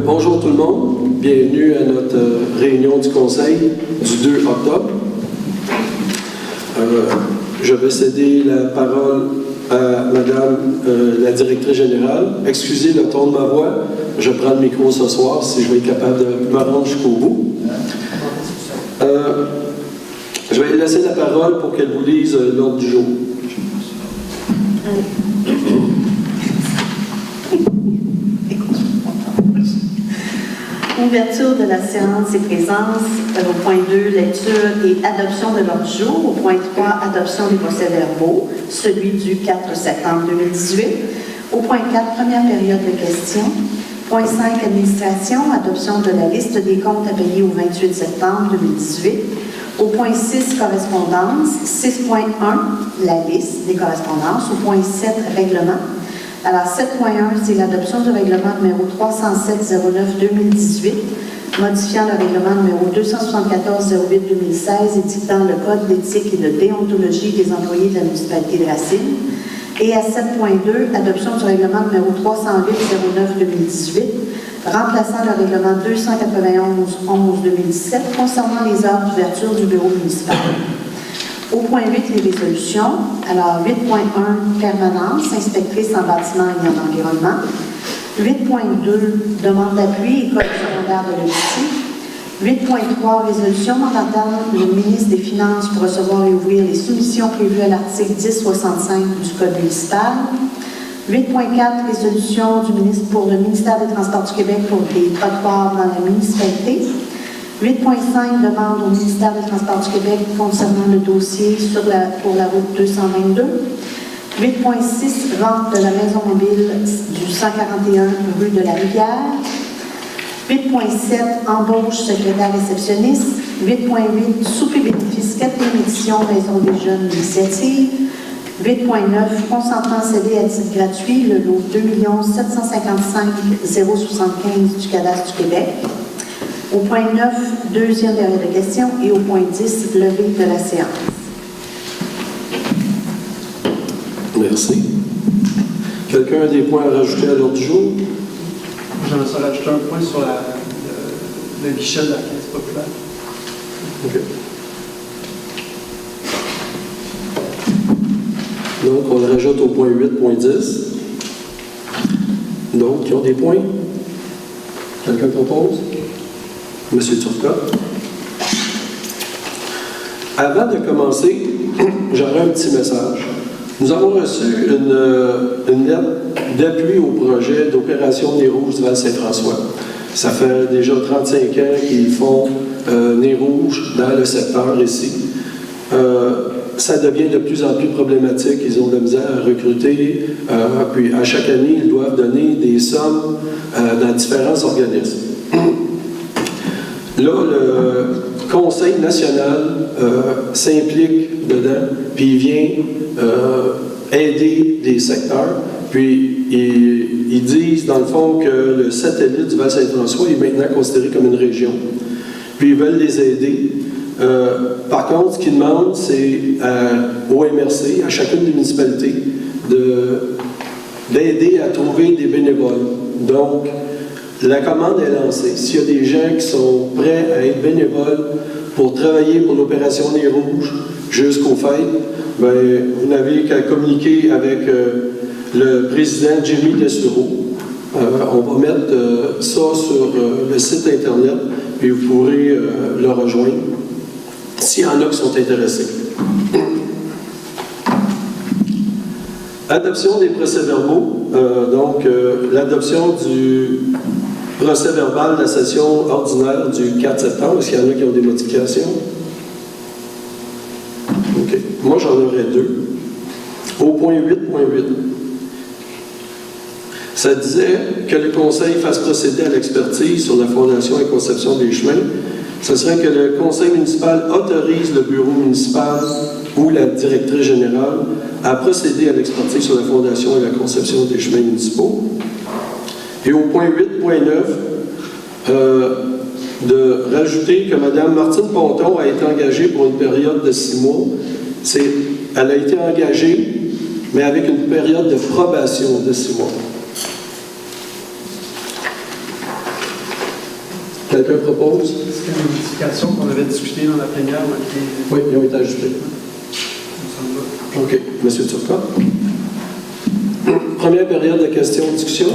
Bonjour tout le monde, bienvenue à notre réunion du Conseil du 2 octobre. Je vais céder la parole à Madame la directrice générale. Excusez le ton de ma voix, je prends le micro ce soir si je vais être capable de me rendre jusqu'au bout. Je vais laisser la parole pour qu'elle vous lise l'ordre du jour. Ouverture de la séance et présence. Au point 2, lecture et adoption de l'ordre du jour. Au point 3, adoption des procès-verbaux, celui du 4 septembre 2018. Au point 4, première période de questions. Point 5, administration, adoption de la liste des comptes à payer au 28 septembre 2018. Au point 6, correspondance. 6.1, la liste des correspondances. Au point 7, règlement. Alors, 7.1, c'est l'adoption du règlement numéro 307-09-2018, modifiant le règlement numéro 274-08-2016 et dictant le code d'éthique et de déontologie des employés de la municipalité de Racine. Et à 7.2, adoption du règlement numéro 308-09-2018, remplaçant le règlement 291-11-2017 concernant les heures d'ouverture du bureau municipal. Au point 8, les résolutions. Alors, 8.1, permanence, inspectrice en bâtiment et en environnement. 8.2, demande d'appui, école secondaire de l'Université. 8.3, résolution mandatant le ministre des Finances pour recevoir et ouvrir les soumissions prévues à l'article 1065 du Code municipal. 8.4, résolution du ministre pour le ministère des Transports du Québec pour les trottoirs dans la municipalité. 8.5, demande au ministère des Transports du Québec concernant le dossier pour la route 222. 8.6, vente de la maison mobile du 141 rue de la Rivière. 8.7, embauche secrétaire réceptionniste. 8.8, souper bénéfice 4e édition Maison des jeunes d'initiative. 8.9, consentement cédé à titre gratuit, le lot 2 755 075 du cadastre du Québec. Au point 9, deuxième période de questions. Et au point 10, levée de la séance. Merci. Quelqu'un a des points à rajouter à l'ordre du jour? J'aimerais ça rajouter un point sur le guichet de la Caisse populaire. OK. Donc, on le rajoute au point 8, point 10. Donc, qui ont des points? Quelqu'un propose? Monsieur Turcotte. Avant de commencer, j'aurais un petit message. Nous avons reçu une lettre d'appui au projet d'opération Nez Rouge du Val-Saint-François. Ça fait déjà 35 ans qu'ils font Nez Rouge dans le secteur ici. Ça devient de plus en plus problématique. Ils ont de la misère à recruter. Puis à chaque année, ils doivent donner des sommes dans différents organismes. Là, le Conseil national s'implique dedans, puis il vient aider les secteurs. Puis ils disent, dans le fond, que le satellite du Val-Saint-François est maintenant considéré comme une région. Puis ils veulent les aider. Par contre, ce qu'ils demandent, c'est au MRC, à chacune des municipalités, d'aider à trouver des bénévoles. Donc, la commande est lancée. S'il y a des gens qui sont prêts à être bénévoles pour travailler pour l'opération Nez Rouge jusqu'aux fêtes, bien, vous n'avez qu'à communiquer avec le président Jimmy Dessureau. On va mettre ça sur le site Internet, puis vous pourrez le rejoindre s'il y en a qui sont intéressés. Adoption des procès-verbaux. Donc, l'adoption du procès-verbal de la session ordinaire du 4 septembre. Est-ce qu'il y en a qui ont des modifications? OK. Moi, j'en aurais deux. Au point 8.8. Ça disait que le Conseil fasse procéder à l'expertise sur la fondation et conception des chemins. Ce serait que le Conseil municipal autorise le bureau municipal ou la directrice générale à procéder à l'expertise sur la fondation et la conception des chemins municipaux. Et au point 8.9, de rajouter que Mme Martine Ponton a été engagée pour une période de 6 mois. Elle a été engagée, mais avec une période de probation de 6 mois. Quelqu'un propose? C'est une modification qu'on avait discutée dans la plénière. Oui, ils ont été ajoutés. OK. Monsieur Turcotte. Première période de questions-discussions.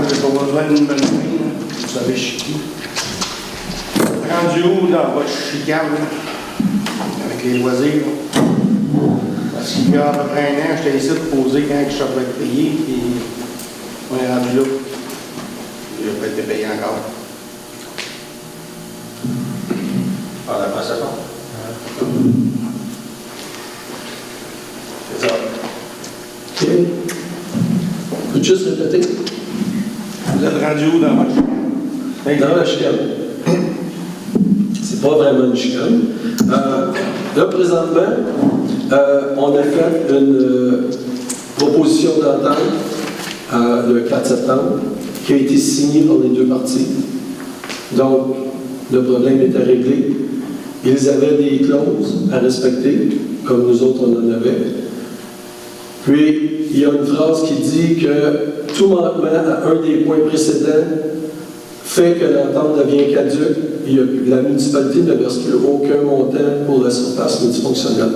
J'ai pas besoin d'une bonne ligne, vous savez, je suis qui. Rendu où dans votre chicane, avec les loisirs? Parce qu'il y a à peu près un an, j'étais ici de poser quand je devais être payé, puis on est rendu là. Il n'a pas été payé encore. Par la passation. C'est ça. OK. Peux-tu juste répéter? Vous êtes rendu où dans votre chicane? Dans la chicane. C'est pas vraiment une chicane. Là, présentement, on a fait une proposition d'entente le 4 septembre qui a été signée par les deux parties. Donc, le problème était réglé. Ils avaient des clauses à respecter, comme nous autres on en avait. Puis, il y a une phrase qui dit que tout manquement à un des points précédents fait que l'entente devient caduque. La municipalité ne verse plus aucun montant pour la surface multifonctionnelle.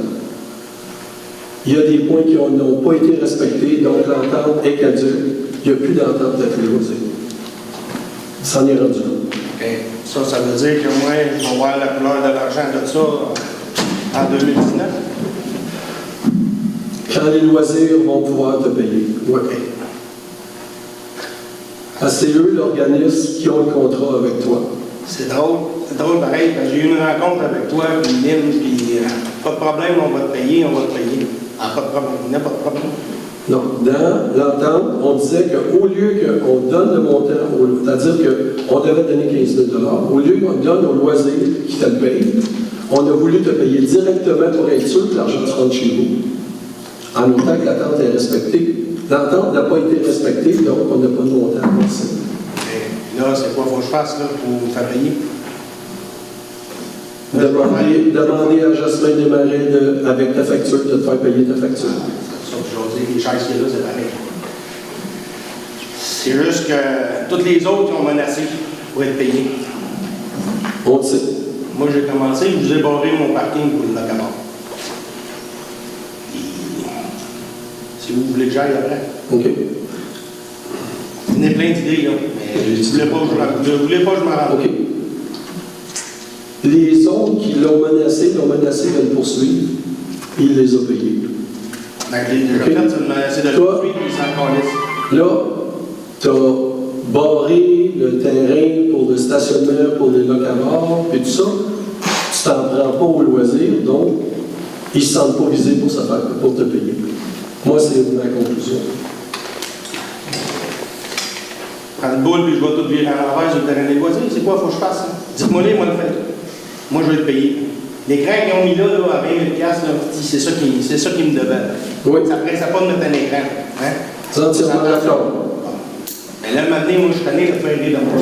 Il y a des points qui n'ont pas été respectés, donc l'entente est caduque. Il n'y a plus d'entente avec les loisirs. Ça en est rendu là. OK. Ça veut dire que moi, je vais voir la couleur de l'argent de ça en 2019? Quand les loisirs vont pouvoir te payer. Oui. C'est eux, l'organisme, qui ont le contrat avec toi. C'est drôle pareil, parce que j'ai eu une rencontre avec toi, puis Lynn, puis pas de problème, on va te payer. Ah, pas de problème, il n'y a pas de problème. Non, dans l'entente, on disait qu'au lieu qu'on donne le montant, c'est-à-dire qu'on devait donner 15 000 $, au lieu qu'on donne aux loisirs qui te le payent, on a voulu te payer directement pour être sûr que l'argent se rentre chez vous. En autant que l'attente est respectée. L'entente n'a pas été respectée, donc on n'a pas de montant à verser. Là, c'est quoi faut que je fasse là, pour vous faire payer? Demander à Jasmin Desmarais avec ta facture de te faire payer ta facture. Ça, je veux dire, les chaises qu'il y a là, c'est pareil. C'est juste que toutes les autres qui ont menacé pour être payés. On le sait. Moi, j'ai commencé, je vous ai barré mon parking pour le locataire. Si vous voulez que j'aille après. OK. Il y en a plein d'idées, là. Mais je ne voulais pas que je m'en rende. OK. Les autres qui l'ont menacé de le poursuivre, il les a payés. Ben, je l'ai déjà fait, c'est de menacé de le poursuivre, puis ça calisse. Là, tu as barré le terrain pour le stationnement, pour les locavores, puis tout ça. Tu t'en prends pas au loisir, donc ils ne se sentent pas visés pour te payer. Moi, c'est ma conclusion. Prends le boule, puis je vais tout virer à l'envers sur le terrain des loisirs. C'est quoi, il faut que je fasse? Dites-moi les, moi le fait. Moi, je vais le payer. L'écran qu'ils ont mis là, à 20 000 $, c'est ça qui me devait. Oui. Ça ne presse pas de mettre un écran. Hein? C'est entièrement d'accord. Mais là, maintenant, moi, je suis tanné de faire rire dans moi.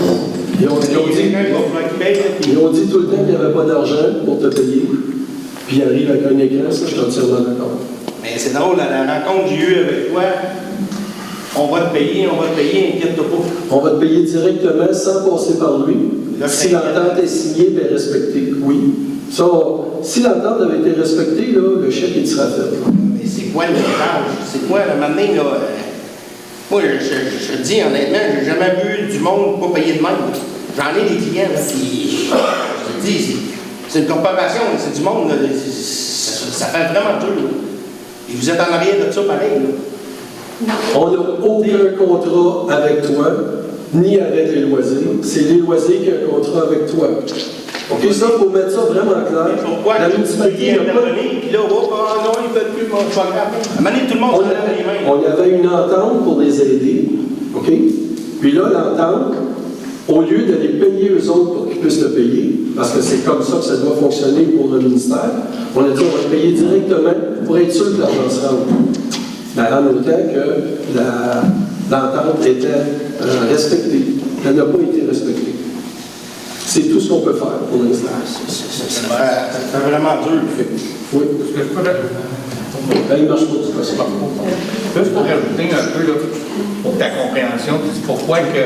Ils ont dit tout le temps qu'il n'y avait pas d'argent pour te payer. Puis ils arrivent avec un écran, ça, je suis entièrement d'accord. Mais c'est drôle, à la rencontre que j'ai eue avec toi, on va te payer, inquiète-toi pas. On va te payer directement sans passer par lui. Là, Si l'entente est signée et respectée, oui. Ça, si l'entente avait été respectée, là, le chèque il sera fait. Mais c'est quoi le message? C'est quoi, le matin, là? Moi, je te dis, honnêtement, j'ai jamais vu du monde pas payer de même. J'en ai des clients, là, qui. Je te dis, c'est une corporation, c'est du monde, là, ça fait vraiment dur, là. Et vous êtes en arrière de ça pareil, là. On n'a aucun contrat avec toi, ni avec les loisirs. C'est les loisirs qui ont un contrat avec toi. OK, ça, il faut mettre ça vraiment clair. Mais pourquoi la vous municipalité vouliez n'a pas... intervenir, puis là, oh, non, ils ne veulent plus, bon, c'est pas grave. À un moment donné, tout le monde se lève les mains. On avait une entente pour les aider, OK? Puis là, l'entente, au lieu de les payer eux autres pour qu'ils puissent le payer, parce que c'est comme ça que ça doit fonctionner pour le ministère, on a dit on va le payer directement pour être sûr que l'argent se rende. Ben, en autant que l'entente était respectée. Elle n'a pas été respectée. C'est tout ce qu'on peut faire pour l'instant. C'est vraiment dur. Oui. Il marche pas, c'est pas Juste pour rajouter un peu, là, pour ta compréhension, pourquoi que la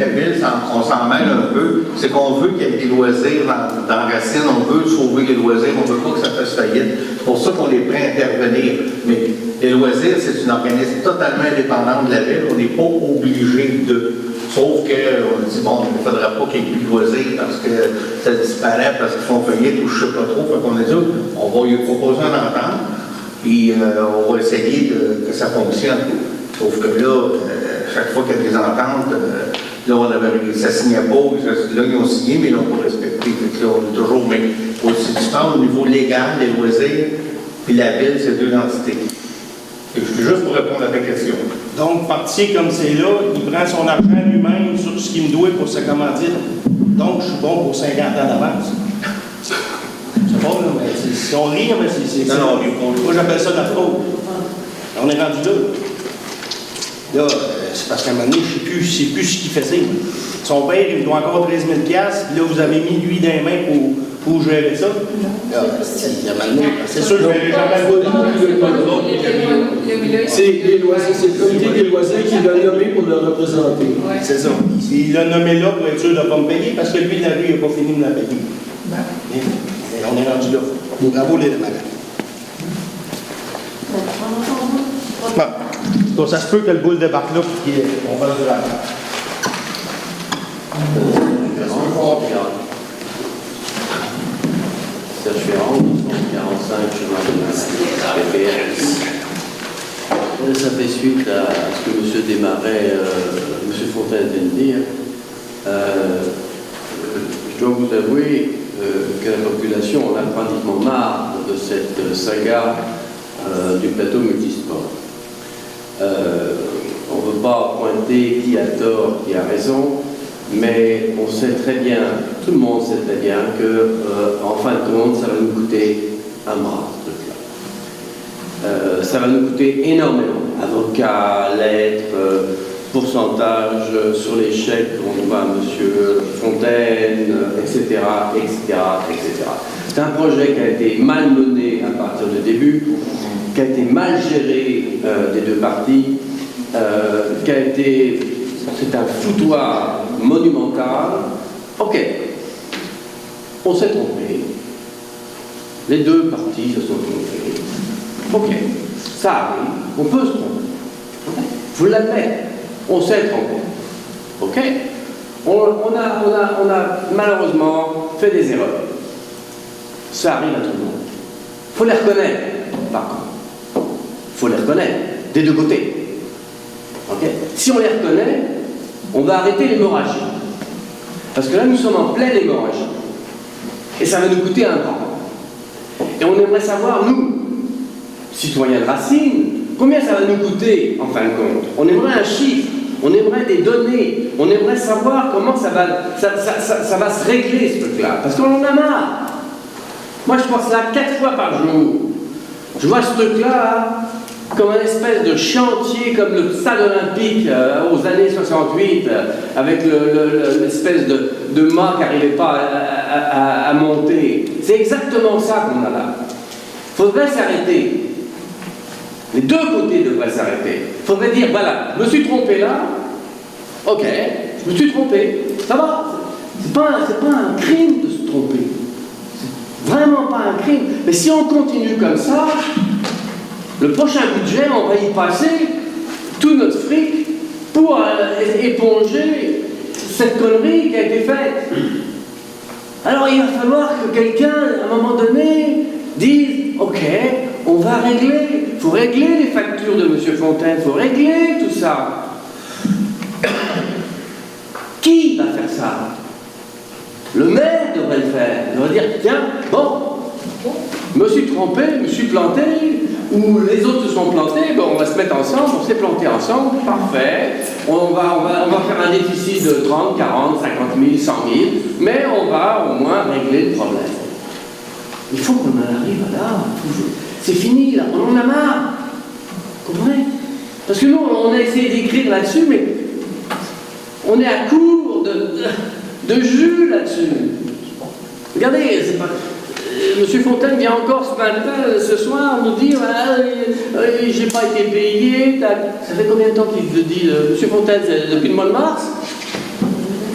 ville, on s'en mêle un peu, c'est qu'on veut qu'il y ait des loisirs dans Racine, on veut sauver les loisirs, on ne veut pas que ça fasse faillite. C'est pour ça qu'on est prêt à intervenir. Mais les loisirs, c'est une organisme totalement indépendante de la ville, on n'est pas obligé de. Sauf qu'on dit, bon, il ne faudra pas qu'il y ait plus de loisirs parce que ça disparaît, parce qu'ils font faillite ou je ne sais pas trop. Fait qu'on a dit, on va lui proposer un entente, puis on va essayer que ça fonctionne. Sauf que là, chaque fois qu'il y a des ententes, ça ne signait pas, là, ils ont signé, mais ils n'ont pas respecté. Fait que là, on est toujours, mais si tu parles au niveau légal des loisirs, puis la ville, c'est deux entités. Et juste pour répondre à ta question. Donc, parti comme c'est là, il prend son argent lui-même sur ce qu'il me doit pour sa commandite. Donc, je suis bon pour 50 ans d'avance. C'est pas, là, mais si on rit, mais c'est. Non, moi, j'appelle ça de la fraude. On est rendu là. Là, c'est parce qu'à un moment donné, je ne sais plus ce qu'il faisait. Son père, il me doit encore 13 000 $, puis là, vous avez mis lui dans les mains pour gérer ça. Là, il y a un moment donné, c'est sûr que je ne verrai jamais C'est les loisirs, c'est le comité des loisirs qui l'a nommé pour le représenter. Ouais. C'est ça. Il l'a nommé là pour être sûr de ne pas me payer, parce que lui, la rue, il n'a pas fini de me la payer. Et on est rendu là. Bravo, les malades. Bon. Donc, ça se peut que le boule débarque là, puis on va le dire. Serge Ferrand, 45 chemin de PPR. Ça fait suite à ce que M. Desmarais, M. Fontaine vient de dire. Je dois vous avouer que la population en a pratiquement marre de cette saga du plateau multisport. On ne veut pas pointer qui a tort, qui a raison, mais on sait très bien, tout le monde sait très bien que, en fin de compte, ça va nous coûter un bras, ce truc-là. Ça va nous coûter énormément. Avocats, lettres, pourcentage sur les chèques qu'on doit à M. Fontaine, etc., etc., etc. C'est un projet qui a été mal mené à partir du début, qui a été mal géré des deux parties, c'est un foutoir monumental. Ok, on s'est trompé. Les deux parties se sont trompées. Ok, ça arrive, on peut se tromper. Je vous l'admets, on s'est trompé. Ok, on a malheureusement fait des erreurs. Ça arrive à tout le monde. Il faut les reconnaître, par contre. Il faut les reconnaître, des deux côtés. Okay. Si on les reconnaît, on va arrêter l'hémorragie. Parce que là, nous sommes en pleine hémorragie. Et ça va nous coûter un bras. Et on aimerait savoir, nous, citoyens de Racine, combien ça va nous coûter, en fin de compte. On aimerait un chiffre, on aimerait des données, on aimerait savoir comment ça va se régler, ce truc-là. Parce qu'on en a marre. Moi, je pense là 4 fois par jour. Je vois ce truc-là comme un espèce de chantier, comme le stade olympique aux années 68, avec l'espèce de mât qui n'arrivait pas à monter. C'est exactement ça qu'on a là. Il faudrait s'arrêter. Les deux côtés devraient s'arrêter. Il faudrait dire, voilà, je me suis trompé là, ok, je me suis trompé, ça va. C'est pas un crime de se tromper. C'est vraiment pas un crime. Mais si on continue comme ça, le prochain budget, on va y passer tout notre fric pour éponger cette connerie qui a été faite. Alors il va falloir que quelqu'un, à un moment donné, dise, ok, on va régler, il faut régler les factures de M. Fontaine, il faut régler tout ça. Qui va faire ça? Le maire devrait le faire. Il devrait dire, tiens, bon, je me suis trompé, je me suis planté, ou les autres se sont plantés, bon, on va se mettre ensemble, on s'est planté ensemble, parfait, on va faire un déficit de 30, 40, 50 000, 100 000, mais on va au moins régler le problème. Il faut qu'on en arrive à là, c'est fini là, on en a marre, vous comprenez? Parce que nous, on a essayé d'écrire là-dessus, mais on est à court de jus là-dessus. Regardez, c'est pas... Monsieur Fontaine vient encore ce soir nous dire j'ai pas été payé. Ça fait combien de temps qu'il le dit, Monsieur Fontaine? Depuis le mois de mars?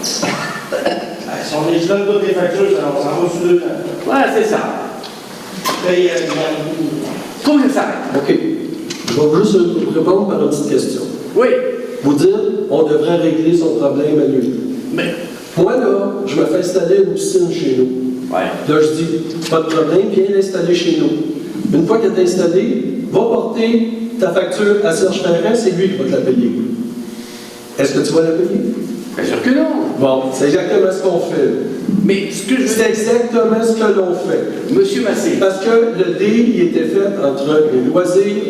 Si on est jeune toutes les factures, ça va sur 2 ans. Voilà, c'est ça. Faut que ça s'arrête. OK. Je vais juste vous répondre par une petite question. Oui. Vous dites, on devrait régler son problème à lui. Mais. Moi, là, je me fais installer une piscine chez nous. Ouais. Là, je dis, pas de problème, viens l'installer chez nous. Une fois qu'elle est installée, va porter ta facture à Serge Ferrand, c'est lui qui va te la payer. Est-ce que tu vas la payer? Bien sûr que non. Bon, c'est exactement ce qu'on fait. Mais ce que je veux C'est exactement ce que l'on fait. Monsieur Massé. Parce que le deal, il était fait entre les loisirs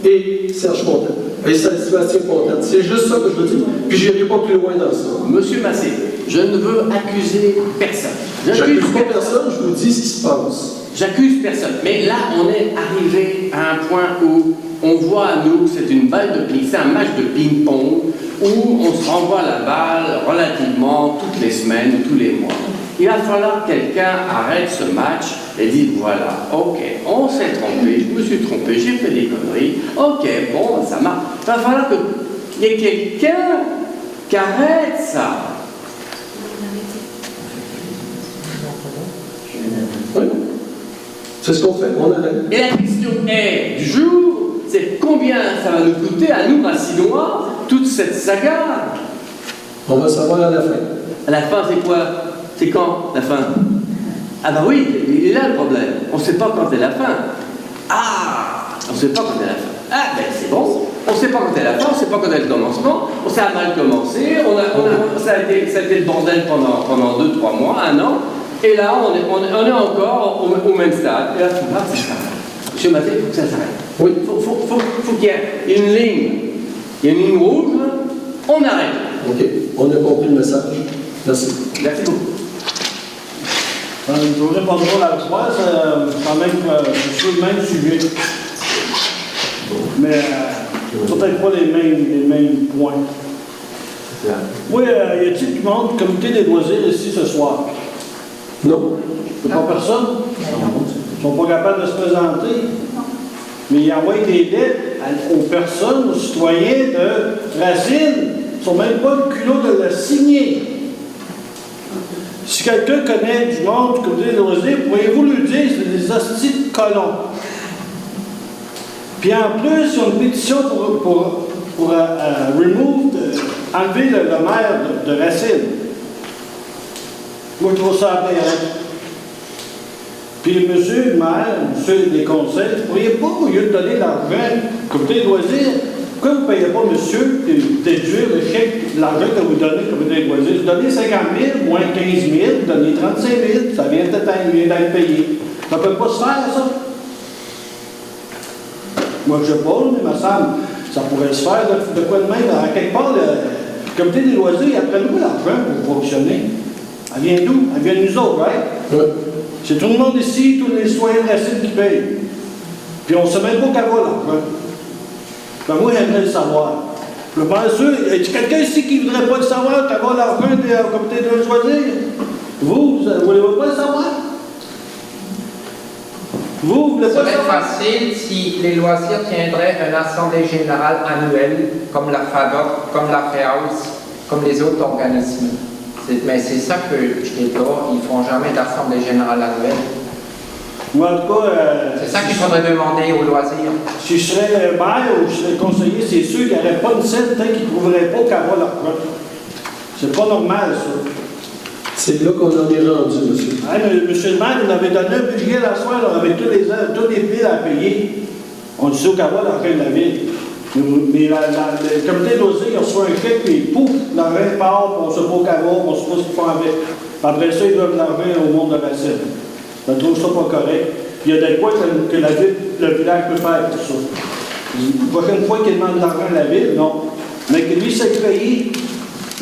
et Serge Fontaine. Et Sébastien Fontaine. C'est juste ça que je veux dire. Puis je n'irai pas plus loin dans ça. Monsieur Massé, je ne veux accuser personne. J'accuse pas personne, je vous dis ce qui se passe. J'accuse personne. Mais là, on est arrivé à un point où on voit à nous que c'est une balle de ping, c'est un match de ping-pong où on se renvoie la balle relativement toutes les semaines, tous les mois. Il va falloir que quelqu'un arrête ce match et dise voilà, ok, on s'est trompé, je me suis trompé, j'ai fait des conneries, ok, bon, ça marche. Il va falloir qu'il y ait quelqu'un qui arrête ça. Oui. C'est ce qu'on fait, on arrête. Et la question est, du jour, c'est combien ça va nous coûter à nous, Racinois, toute cette saga? On va savoir à la fin. À la fin, c'est quoi? C'est quand, la fin? Ah bah oui, il est là le problème. On ne sait pas quand est la fin. Ah, on ne sait pas quand est la fin. Ah, ben c'est bon. On ne sait pas quand est la fin, on ne sait pas quand est le commencement. Ça a mal commencé. Ça a été le bordel pendant 2-3 mois, 1 an. Et là, on est encore au même stade. Et là, c'est ça. Monsieur Mathé, il faut que ça s'arrête. Oui. Faut qu'il y ait une ligne. Il y a une ligne rouge, on arrête. OK. On a compris le message. Merci. Merci beaucoup. Je voudrais pas trop la soirée, c'est quand même sur le même sujet. Mais peut-être pas les mêmes points. Oui, y a-t-il du monde du comité des loisirs ici ce soir? Non. Il n'y a pas personne? Ils ne sont pas capables de se présenter. Mais ils envoient des lettres aux personnes, aux citoyens de Racine. Ils n'ont même pas le culot de le signer. Si quelqu'un connaît du monde du comité des loisirs, pourriez-vous lui dire que c'est des hosties de colons? Puis en plus, ils ont une pétition pour enlever le maire de Racine. Moi, je trouve ça aberrant. Puis monsieur le maire, monsieur des conseils, vous ne pourriez pas, au lieu de donner l'argent au comité des loisirs, pourquoi vous ne payez pas monsieur déduire le chèque, l'argent que vous donnez au comité des loisirs? Vous donnez 50 000, moins 15 000, vous donnez 35 000, ça vient d'être payé. Ça ne peut pas se faire, ça. Moi, je pose, mais il me semble, ça pourrait se faire de quoi de même. À quelque part, le comité des loisirs, après nous l'argent pour fonctionner. Elle vient d'où? Elle vient de nous autres, right? Oui. C'est tout le monde ici, tous les citoyens de Racine qui payent. Puis on ne sait même pas qu'elle va l'argent. Ben moi, j'aimerais le savoir. Je pense sûr, y a quelqu'un ici qui ne voudrait pas le savoir, qu'elle va l'argent au comité de loisirs? Vous ne voulez pas le savoir? Vous voulez pas le serait savoir? facile si les loisirs tiendraient une assemblée générale annuelle, comme la FADOC, comme la FEAUS, comme les autres organismes. Mais c'est ça que je déplore, ils ne font jamais d'assemblée générale annuelle. Moi, en tout cas, c'est ça qu'il faudrait demander aux loisirs. Si je serais maire ou je serais conseiller, c'est sûr qu'il n'y aurait pas une scène tant qu'ils ne trouveraient pas qu'elle va l'argent. C'est pas normal, ça. C'est là qu'on en est rendu, monsieur. Hey, monsieur le maire, vous avez donné un budget la soirée avec tous les billes à payer. On dit ça qu'elle va l'argent de la ville. Mais le comité de loisirs, il reçoit un chèque, puis pouf, l'argent part, puis on ne sait pas où qu'elle va, on ne sait pas ce qu'ils font avec. Après ça, ils doivent l'argent au monde de la Racine. Je trouve ça pas correct. Il y a des quoi que la ville, le village peut faire pour ça. La prochaine fois qu'il demande de l'argent à la ville, non. Mais que lui s'est payé,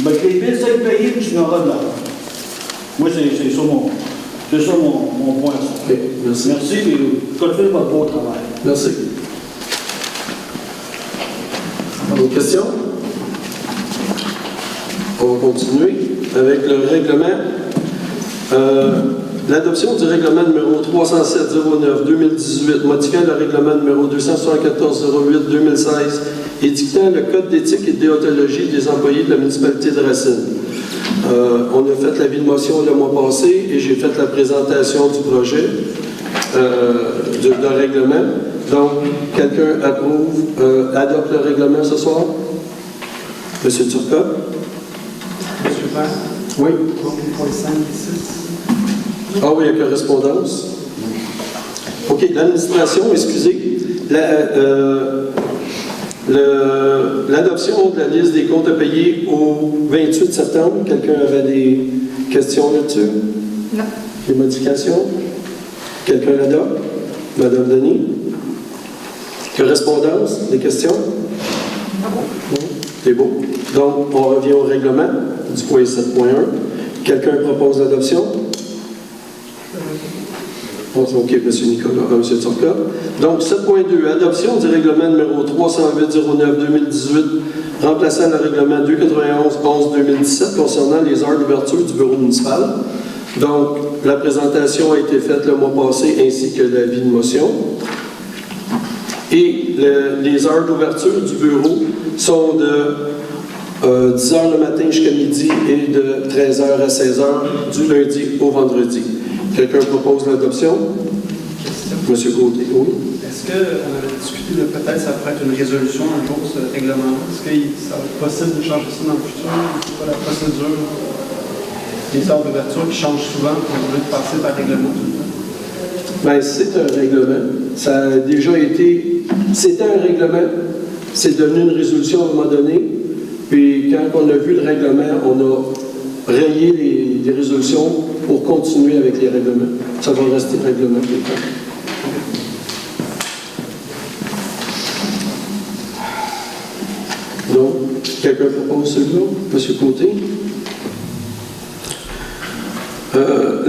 ben que les villes s'aient payé, puis tu n'auras de l'argent. Moi, c'est ça mon point. OK, merci. Merci, et continuez votre beau travail. Merci. D'autres questions? On va continuer. avec le règlement. L'adoption du règlement numéro 307-09-2018, modifiant le règlement numéro 274-08-2016 et dictant le code d'éthique et de déontologie des employés de la municipalité de Racine. On a fait l'avis de motion le mois passé et j'ai fait la présentation du projet de règlement. Donc, quelqu'un adopte le règlement ce soir? Monsieur Turcotte? Monsieur Vert? Oui. Pour les 5 et 6. Ah oui, il y a correspondance. OK, l'administration, excusez. L'adoption de la liste des comptes à payer au 28 septembre. Quelqu'un avait des questions là-dessus? Non. Des modifications? Quelqu'un l'adopte? Madame Denis? Correspondance? Des questions? Non? C'est beau. Donc, on revient au règlement du point 7.1. Quelqu'un propose l'adoption? OK, M. Nicolas, M. Turcotte. Donc, 7.2, adoption du règlement numéro 308-09-2018, remplaçant le règlement 291-11-2017 concernant les heures d'ouverture du bureau municipal. Donc, la présentation a été faite le mois passé, ainsi que l'avis de motion. Et les heures d'ouverture du bureau sont de 10h le matin jusqu'à midi et de 13h à 16h du lundi au vendredi. Quelqu'un propose l'adoption? Monsieur Gauthier, oui. Est-ce qu'on avait discuté de peut-être ça pourrait être une résolution un jour, ce règlement-là? Est-ce que ça va être possible de changer ça dans le futur? C'est pas la procédure des heures d'ouverture qui changent souvent pour au lieu de passer par règlement tout le temps? Bien, c'est un règlement. Ça a déjà été... C'était un règlement. C'est devenu une résolution à un moment donné. Puis quand on a vu le règlement, on a rayé les résolutions pour continuer avec les règlements. Ça va rester règlement tout le temps. Donc, quelqu'un propose celui-là? Monsieur Côté?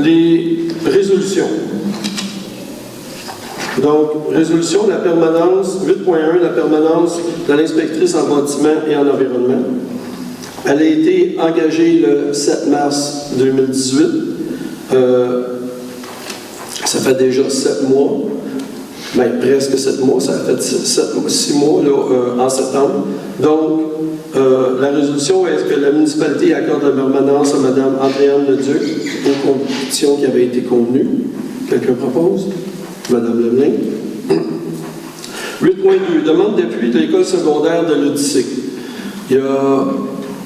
Les résolutions. Donc, résolution, la permanence, 8.1, la permanence de l'inspectrice en bâtiment et en environnement. Elle a été engagée le 7 mars 2018. Ça fait déjà 7 mois, bien presque 7 mois, ça a fait 6 mois là, en septembre. Donc, la résolution est que la municipalité accorde la permanence à Mme Andréane Leduc aux conditions qui avaient été convenues. Quelqu'un propose? Mme Lemelin. 8.2, demande d'appui de l'école secondaire de l'Odyssée. Il y a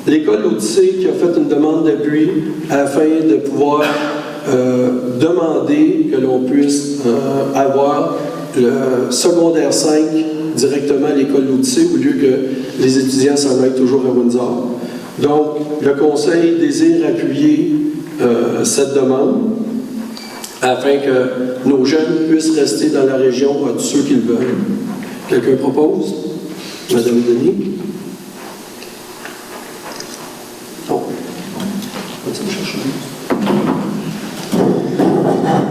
l'école L'Odyssée qui a fait une demande d'appui afin de pouvoir demander que l'on puisse avoir le secondaire 5 directement à l'école L'Odyssée au lieu que les étudiants s'en aillent toujours à Windsor. Donc, le conseil désire appuyer cette demande afin que nos jeunes puissent rester dans la région à tous ceux qu'ils veulent. Quelqu'un propose? Madame Denis? Non.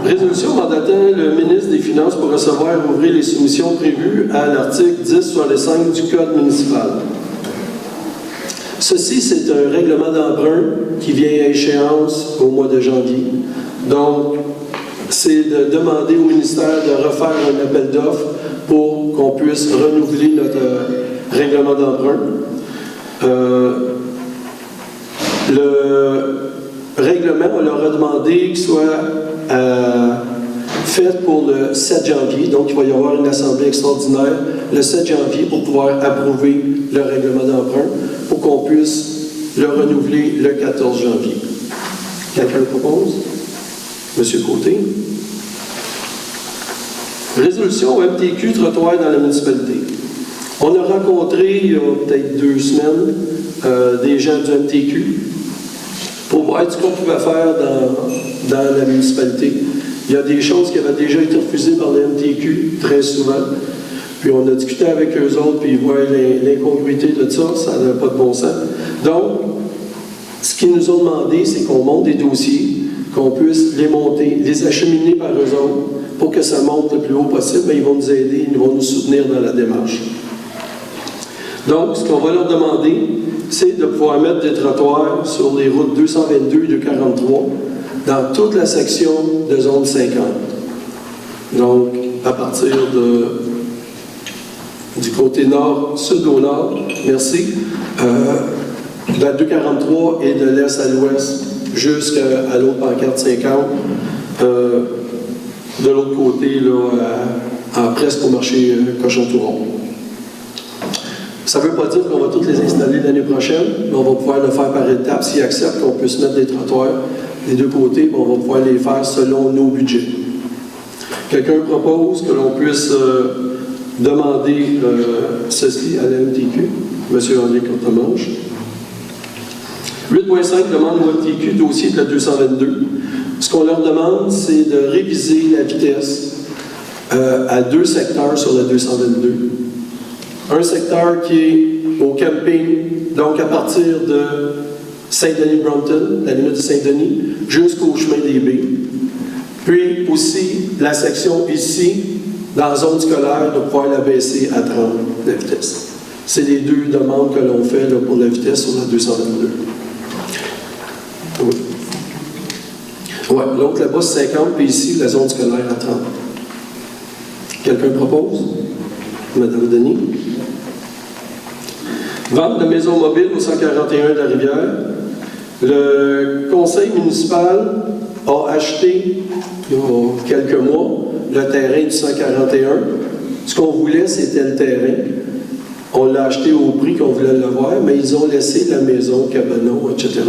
Résolution mandatant le ministre des Finances pour recevoir et ouvrir les soumissions prévues à l'article 10/5 du Code municipal. Ceci, c'est un règlement d'emprunt qui vient à échéance au mois de janvier. Donc, c'est de demander au ministère de refaire un appel d'offres pour qu'on puisse renouveler notre règlement d'emprunt. Le règlement, on leur a demandé qu'il soit fait pour le 7 janvier. Donc, il va y avoir une assemblée extraordinaire le 7 janvier pour pouvoir approuver le règlement d'emprunt pour qu'on puisse le renouveler le 14 janvier. Quelqu'un le propose? Monsieur Côté. Résolution MTQ trottoir dans la municipalité. On a rencontré, il y a peut-être 2 semaines, des gens du MTQ pour voir ce qu'on pouvait faire dans la municipalité. Il y a des choses qui avaient déjà été refusées par le MTQ très souvent. Puis on a discuté avec eux autres, puis ils voient l'incongruité de ça, ça n'a pas de bon sens. Donc, ce qu'ils nous ont demandé, c'est qu'on monte des dossiers, qu'on puisse les monter, les acheminer par eux autres, pour que ça monte le plus haut possible. Bien, ils vont nous aider, ils vont nous soutenir dans la démarche. Donc, ce qu'on va leur demander, c'est de pouvoir mettre des trottoirs sur les routes 222 et 243 dans toute la section de zone 50. Donc, à partir du côté nord, sud au nord, merci, de la 243 et de l'est à l'ouest jusqu'à l'autre pancarte 50, de l'autre côté, là, presque au marché Cochon-Touron. Ça ne veut pas dire qu'on va toutes les installer l'année prochaine, mais on va pouvoir le faire par étapes. S'ils acceptent qu'on puisse mettre des trottoirs des deux côtés, on va pouvoir les faire selon nos budgets. Quelqu'un propose que l'on puisse demander ceci à la MTQ, M. André Courtemanche. 8.5 demande au MTQ dossier de la 222. Ce qu'on leur demande, c'est de réviser la vitesse à 2 secteurs sur la 222. Un secteur qui est au camping, donc à partir de Saint-Denis-Brompton, la limite de Saint-Denis, jusqu'au chemin des Baies. Puis aussi la section ici, dans la zone scolaire, de pouvoir la baisser à 30, la vitesse. C'est les deux demandes que l'on fait là, pour la vitesse sur la 222. Oui. Ouais, l'autre là-bas, c'est 50, puis ici, la zone scolaire à 30. Quelqu'un propose? Madame Denis? Vente de maisons mobiles au 141 de la Rivière. Le conseil municipal a acheté, il y a quelques mois, le terrain du 141. Ce qu'on voulait, c'était le terrain. On l'a acheté au prix qu'on voulait l'avoir, mais ils ont laissé la maison, cabanon, etc.,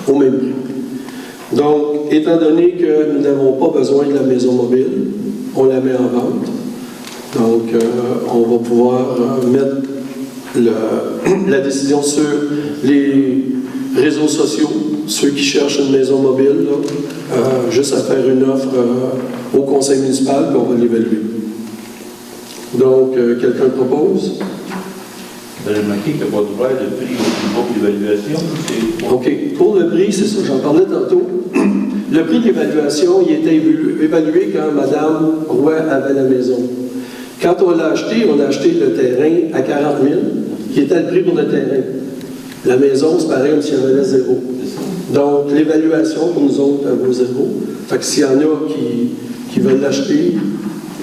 au même prix. Donc, étant donné que nous n'avons pas besoin de la maison mobile, on la met en vente. Donc, on va pouvoir mettre la décision sur les réseaux sociaux, ceux qui cherchent une maison mobile, là, juste à faire une offre au conseil municipal, puis on va l'évaluer. Donc, quelqu'un propose? J'ai remarqué qu'il n'y a pas d'ouvert de prix au niveau de l'évaluation. OK. Pour le prix, c'est ça, j'en parlais tantôt. Le prix de l'évaluation, il était évalué quand Mme Roy avait la maison. Quand on l'a acheté le terrain à 40 000, qui était le prix pour le terrain. La maison, c'est pareil comme si elle valait zéro. Donc, l'évaluation pour nous autres, elle vaut zéro. Fait que s'il y en a qui veulent l'acheter,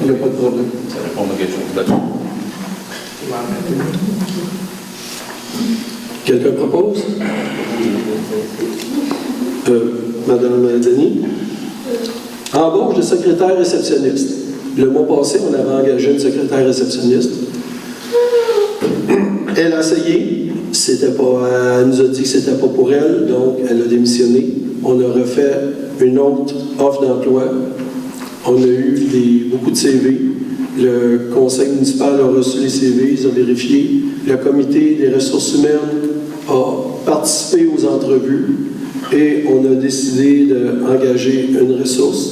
il n'y a pas de problème. Ça répond à ma question. D'accord. Quelqu'un propose? Madame Denis? Embauche de secrétaire réceptionniste. Le mois passé, on avait engagé une secrétaire réceptionniste. Elle a essayé. Elle nous a dit que ce n'était pas pour elle, donc elle a démissionné. On a refait une autre offre d'emploi. On a eu beaucoup de CV. Le conseil municipal a reçu les CV, ils ont vérifié. Le comité des ressources humaines a participé aux entrevues et on a décidé d'engager une ressource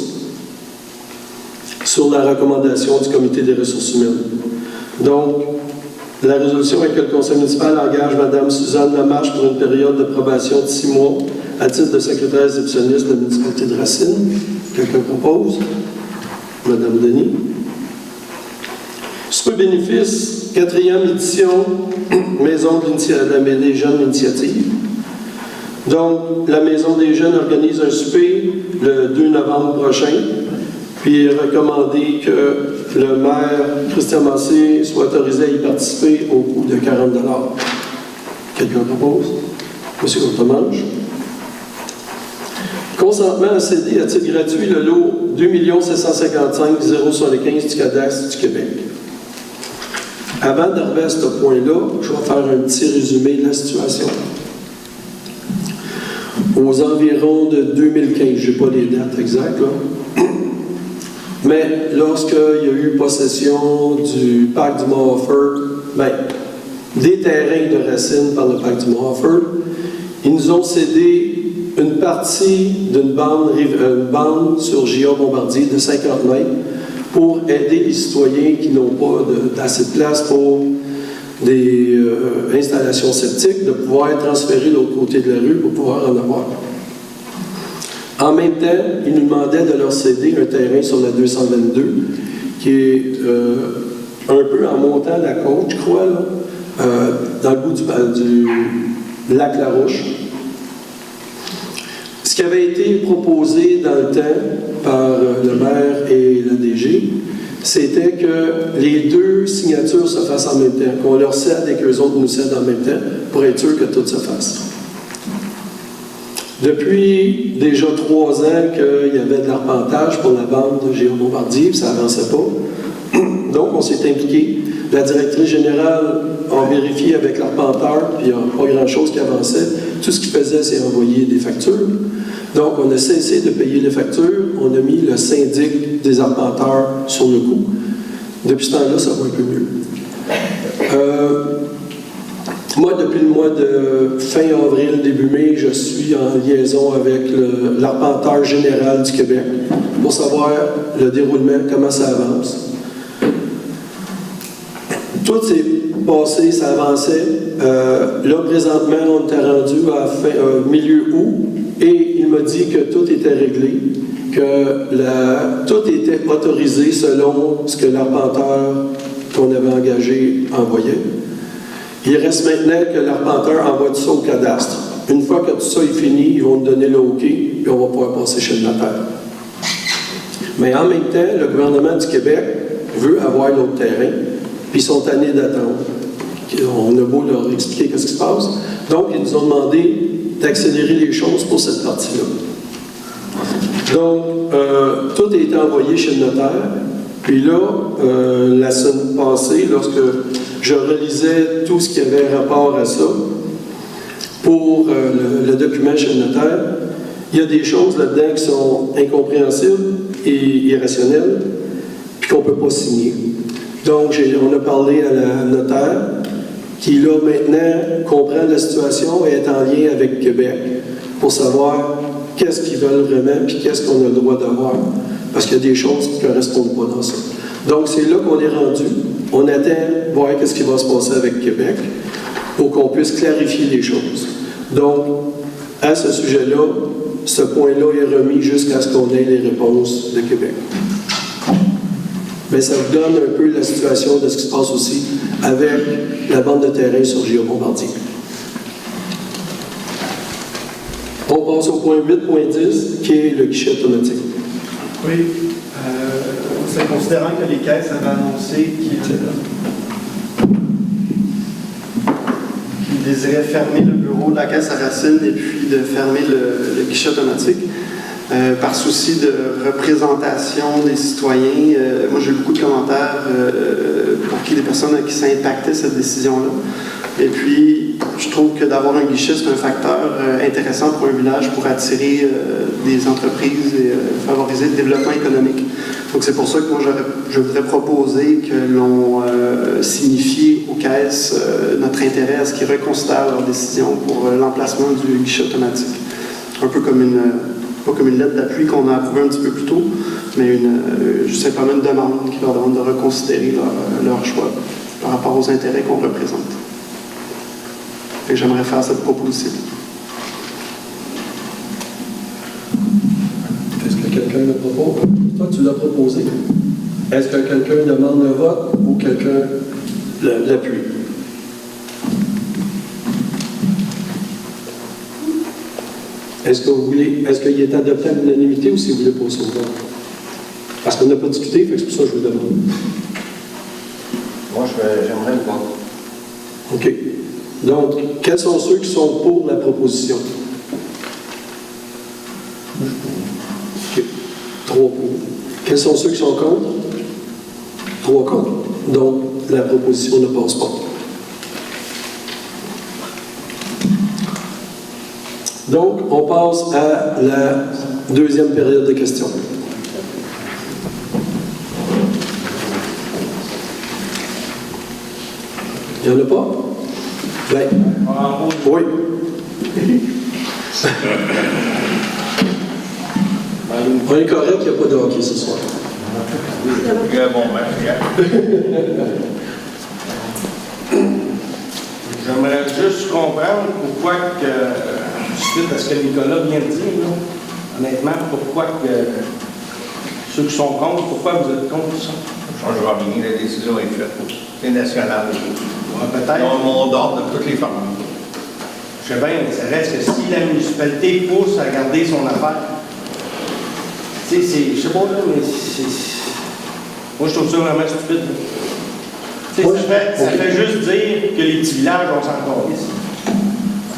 sur la recommandation du comité des ressources humaines. Donc, la résolution est que le conseil municipal engage Mme Suzanne Lamarche pour une période de probation de 6 mois à titre de secrétaire réceptionniste de la municipalité de Racine. Quelqu'un propose? Mme Denis. Super bénéfice, 4e édition, Maison des jeunes initiatives. Donc, la Maison des jeunes organise un souper le 2 novembre prochain. Puis il est recommandé que le maire Christian Massé soit autorisé à y participer au coût de 40 $. Quelqu'un propose? M. Courtemanche. Consentement à céder à titre gratuit le lot 2 755 075 du cadastre du Québec. Avant d'arriver à ce point-là, je vais faire un petit résumé de la situation. Aux environs de 2015, je n'ai pas les dates exactes, là. Mais lorsqu'il y a eu possession du parc du Mont-Offord, des terrains de Racine par le parc du Mont-Offord, ils nous ont cédé une partie d'une bande sur J.A. Bombardier de 50 mètres pour aider les citoyens qui n'ont pas d'assez de place pour des installations septiques, de pouvoir transférer de l'autre côté de la rue pour pouvoir en avoir. En même temps, ils nous demandaient de leur céder un terrain sur la 222, qui est un peu en montant la côte, je crois, là, dans le bout du lac Larouche. Ce qui avait été proposé dans le temps par le maire et la DG, c'était que les deux signatures se fassent en même temps, qu'on leur cède et qu'eux autres nous cèdent en même temps, pour être sûr que tout se fasse. Depuis déjà 3 ans qu'il y avait de l'arpentage pour la bande de Géo Bombardier, puis ça n'avançait pas. Donc, on s'est impliqué. La directrice générale a vérifié avec l'arpenteur, puis il n'y a pas grand-chose qui avançait. Tout ce qu'il faisait, c'est envoyer des factures. Donc, on a cessé de payer les factures. On a mis le syndic des arpenteurs sur le coup. Depuis ce temps-là, ça va un peu mieux. Moi, depuis le mois de fin avril, début mai, je suis en liaison avec l'arpenteur général du Québec pour savoir le déroulement, comment ça avance. Tout s'est passé, ça avançait. Là, présentement, on était rendu à milieu août et il m'a dit que tout était réglé, que tout était autorisé selon ce que l'arpenteur qu'on avait engagé envoyait. Il reste maintenant que l'arpenteur envoie tout ça au cadastre. Une fois que tout ça est fini, ils vont nous donner le OK, puis on va pouvoir passer chez le notaire. Mais en même temps, le gouvernement du Québec veut avoir l'autre terrain, puis ils sont tannés d'attendre. On a beau leur expliquer ce qui se passe. Donc, ils nous ont demandé d'accélérer les choses pour cette partie-là. Donc, tout a été envoyé chez le notaire. Puis là, la semaine passée, lorsque je relisais tout ce qui avait rapport à ça, pour le document chez le notaire, il y a des choses là-dedans qui sont incompréhensibles et irrationnelles, puis qu'on ne peut pas signer. Donc, on a parlé à la notaire, qui là maintenant comprend la situation et est en lien avec Québec pour savoir qu'est-ce qu'ils veulent vraiment puis qu'est-ce qu'on a le droit d'avoir. Parce qu'il y a des choses qui ne correspondent pas dans ça. Donc, c'est là qu'on est rendu. On attend voir qu'est-ce qui va se passer avec Québec pour qu'on puisse clarifier les choses. Donc, à ce sujet-là, ce point-là est remis jusqu'à ce qu'on ait les réponses de Québec. Mais ça vous donne un peu la situation de ce qui se passe aussi avec la bande de terrain sur Géo Bombardier. On passe au point 8.10, qui est le guichet automatique. Oui, c'est considérant que les caisses avaient annoncé qu'ils désiraient fermer le bureau de la caisse à Racine et puis de fermer le guichet automatique. Par souci de représentation des citoyens, moi j'ai eu beaucoup de commentaires pour qui des personnes à qui ça impactait cette décision-là. Et puis, je trouve que d'avoir un guichet, c'est un facteur intéressant pour un village pour attirer des entreprises et favoriser le développement économique. Donc c'est pour ça que moi je voudrais proposer que l'on signifie aux caisses notre intérêt à ce qu'ils reconsidèrent leur décision pour l'emplacement du guichet automatique. Un peu comme pas comme une lettre d'appui qu'on a approuvée un petit peu plus tôt, mais simplement une demande qui leur demande de reconsidérer leur choix par rapport aux intérêts qu'on représente. Et j'aimerais faire cette proposition. Est-ce que quelqu'un le propose? Toi, tu l'as proposé. Est-ce que quelqu'un demande le vote ou quelqu'un l'appuie? Est-ce qu'il est adopté à l'unanimité ou si vous voulez pas son vote? Parce qu'on n'a pas discuté, c'est pour ça que je vous demande. Moi, j'aimerais le vote. OK. Donc, quels sont ceux qui sont pour la proposition? OK. 3 pour. Quels sont ceux qui sont contre? 3 contre. Donc, la proposition ne passe pas. Donc, on passe à la deuxième période de questions. Il n'y en a pas? Ben, oui. On est correct qu'il n'y a pas de hockey ce soir. J'aimerais juste comprendre pourquoi que, suite à ce que Nicolas vient de dire, là, honnêtement, pourquoi que ceux qui sont contre, pourquoi vous êtes contre ça? ne changera rien, la décision est faite. C'est national. Peut-être. Ils ont un mot d'ordre de toutes les familles. Je sais bien, mais ça reste que si la municipalité pousse à garder son affaire, tu sais, je sais pas là, mais moi je trouve ça vraiment stupide. Tu sais, ça fait juste dire que les petits villages, on s'en calisse.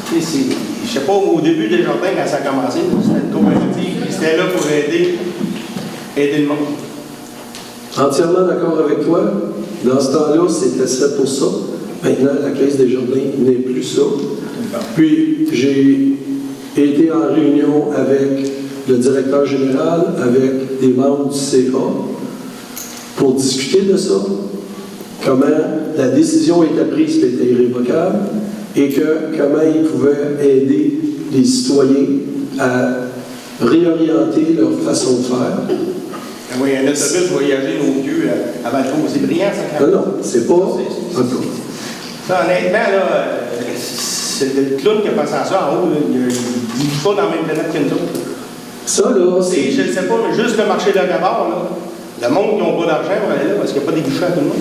Tu sais, je sais pas, au début des jardins, quand ça a commencé, c'était une coopérative, puis c'était là pour aider le monde. Entièrement d'accord avec toi. Dans ce temps-là, c'était fait pour ça. Maintenant, la Caisse des Jardins n'est plus ça. Puis, j'ai été en réunion avec le directeur général, avec des membres du CA, pour discuter de ça. Comment la décision était prise qui était irrévocable et comment ils pouvaient aider les citoyens à réorienter leur façon de faire. Oui, un autobus voyager nos vieux avant le tour, c'est brillant, ça. Non, c'est pas. Ça, honnêtement, là, c'est le clown qui a pensé à ça en haut, là, il ne vit pas dans la même planète que nous autres. Ça, là, c'est. Je ne sais pas, mais juste le marché de Gabard, là, le monde qui n'a pas d'argent va aller là parce qu'il n'y a pas des bouchons à tout le monde.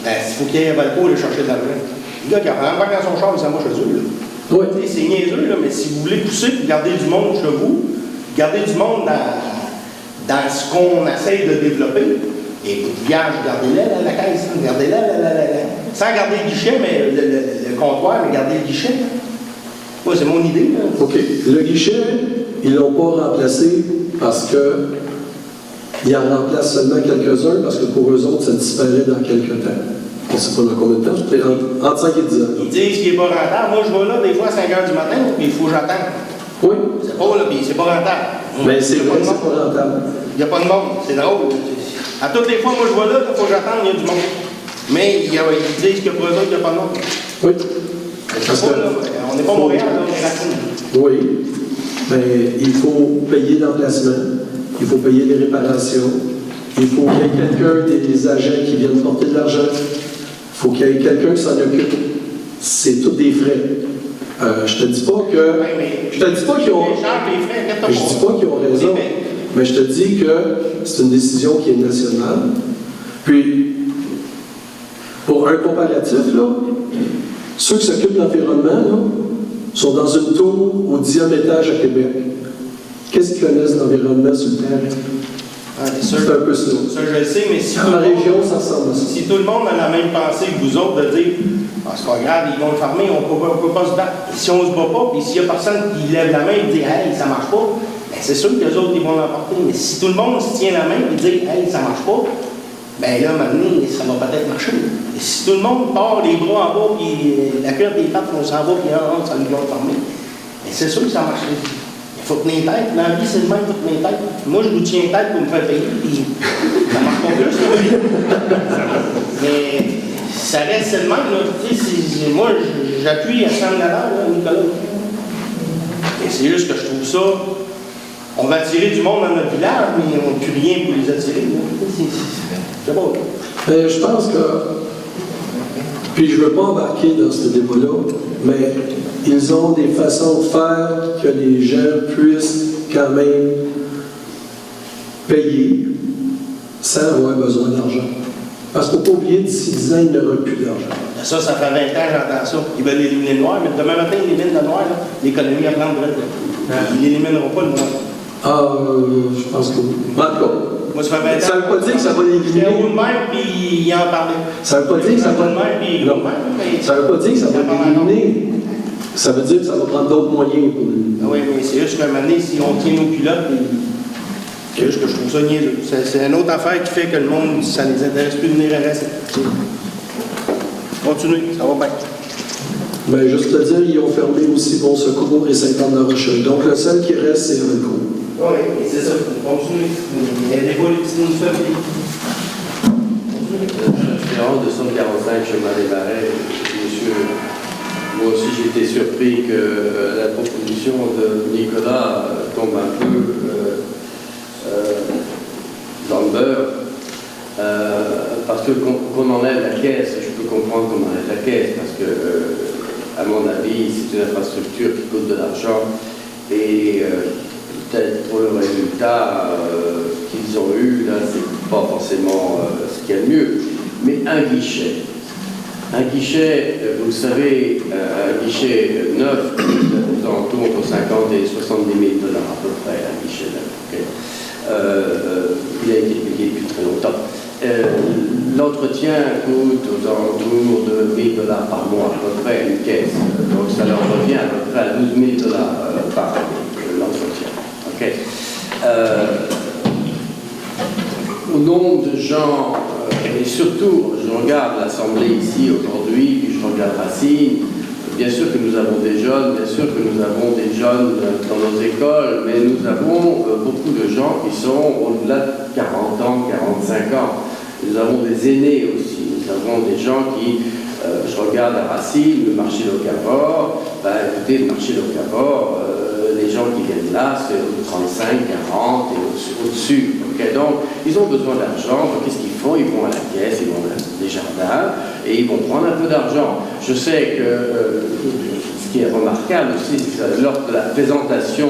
Ben, il faut qu'il y ait un balcon aller chercher de l'argent. Le gars qui a vraiment dans son char, il s'en va chez eux. Là. Oui. C'est niaiseux, là, mais si vous voulez pousser et garder du monde chez vous, garder du monde dans ce qu'on essaye de développer, et vous gardez la caisse, gardez-la, sans garder le guichet, mais le comptoir, mais garder le guichet. Moi, c'est mon idée. Là. OK. Le guichet, ils ne l'ont pas remplacé parce que ils en remplacent seulement quelques-uns parce que pour eux autres, ça disparaît dans quelques temps. On ne sait pas dans combien de temps, entre 5 et 10 ans. Ils disent qu'il n'est pas rentable. Moi, je vais là des fois à 5 h du matin, puis il faut que j'attende. Oui. C'est pas là, puis c'est pas rentable. Mais c'est vrai que c'est pas rentable. Il n'y a pas de monde, c'est drôle. À toutes les fois, moi, je vais là, il faut que j'attende, il y a du monde. Mais ils disent que pour eux autres, il n'y a pas de monde. Oui. Parce que, là, on n'est pas Montréal, là, on est Racine. Oui. Mais il faut payer l'emplacement, il faut payer les réparations, il faut qu'il y ait quelqu'un, des agents qui viennent porter de l'argent, il faut qu'il y ait quelqu'un qui s'en occupe. C'est tous des frais. Je te dis pas que. Je te dis pas qu'ils ont. Je dis pas qu'ils ont raison. Mais je te dis que c'est une décision qui est nationale. Puis, pour un comparatif, là, ceux qui s'occupent de l'environnement, là, sont dans une tour au 10e étage à Québec. Qu'est-ce qu'ils connaissent de l'environnement sur le terrain? C'est un peu ça. Ça, je le sais, mais si dans la région, ça ressemble à ça. Si tout le monde a la même pensée que vous autres, de dire c'est pas grave, ils vont le fermer, on peut pas se battre. Si on se bat pas, puis s'il y a personne qui lève la main et dit hey, ça marche pas, ben c'est sûr que les autres ils vont l'emporter. Mais si tout le monde se tient la main et dit hey, ça marche pas, ben là, maintenant, ça va peut-être marcher. Et si tout le monde part les bras en bas, puis la cuillère des pattes, on s'en va, puis ça nous va le fermer, ben c'est sûr que ça marcherait. Il faut tenir tête. Dans la vie, c'est le même, il faut tenir tête. Moi, je vous tiens tête pour me faire payer, puis ça marche pas plus, ça. Mais ça reste c'est le même, là. Tu sais, moi, j'appuie à 100 000 là, Nicolas. Et c'est juste que je trouve ça. On va attirer du monde dans notre village, mais on ne tue rien pour les attirer. C'est beau. Je pense que. Puis je ne veux pas embarquer dans ce débat-là, mais ils ont des façons de faire que les gens puissent quand même payer sans avoir besoin d'argent. Parce qu'il ne faut pas oublier, d'ici 10 ans, il n'y aura plus d'argent. Ça fait 20 ans que j'entends ça. Ils veulent éliminer le noir, mais demain matin, ils éliminent le noir, l'économie va prendre de Ils n'élimineront pas le noir. Je pense que oui. En tout cas, moi, ça fait 20 ans. Ça ne veut pas dire que ça va l'éliminer. C'était au de même, puis il en parlait. Ça ne veut pas dire que ça va l'éliminer. Ça veut pas dire que ça va l'éliminer. Ça veut dire que ça va prendre d'autres moyens pour l'éliminer. Oui, mais c'est juste qu'à un moment donné, si on tient nos culottes, c'est juste que je trouve ça niaiseux. C'est une autre affaire qui fait que le monde, ça ne les intéresse plus de venir à rester. Continuez, ça va bien. Bien, juste te dire, ils ont fermé aussi Bon Secours et Sainte-Anne-de-Rochelle. Donc, le seul qui reste, c'est Reco. Oui, c'est ça. Continuez. Il y a des fois les petits nous font. De 145 chemin des Marais, monsieur, moi aussi j'ai été surpris que la proposition de Nicolas tombe un peu dans le beurre, parce que qu'on enlève la caisse, je peux comprendre qu'on enlève la caisse, parce que, à mon avis, c'est une infrastructure qui coûte de l'argent, et peut-être pour le résultat qu'ils ont eu, là, c'est pas forcément ce ce qu'il y a de mieux, mais un guichet. Un guichet, vous le savez, un guichet neuf, aux alentours entre 50 et 70 000 $ à peu près, un guichet neuf. Okay. Il a été publié depuis très longtemps. L'entretien coûte aux alentours de 1 000 $ par mois à peu près une caisse. Donc ça leur revient à peu près à 12 000 $ par année, l'entretien. Okay. Au nombre de gens, et surtout, je regarde l'Assemblée ici aujourd'hui, puis je regarde Racine, bien sûr que nous avons des jeunes, bien sûr que nous avons des jeunes dans nos écoles, mais nous avons beaucoup de gens qui sont au-delà de 40 ans, 45 ans. Nous avons des aînés aussi, nous avons des gens qui, je regarde à Racine, le marché locavore, écoutez, le marché locavore, les gens qui viennent là, c'est 35, 40 et au-dessus. Okay, donc, ils ont besoin d'argent, donc qu'est-ce qu'ils font? Ils vont à la caisse, ils vont à des jardins, et ils vont prendre un peu d'argent. Je sais que ce qui est remarquable aussi, c'est que lors de la présentation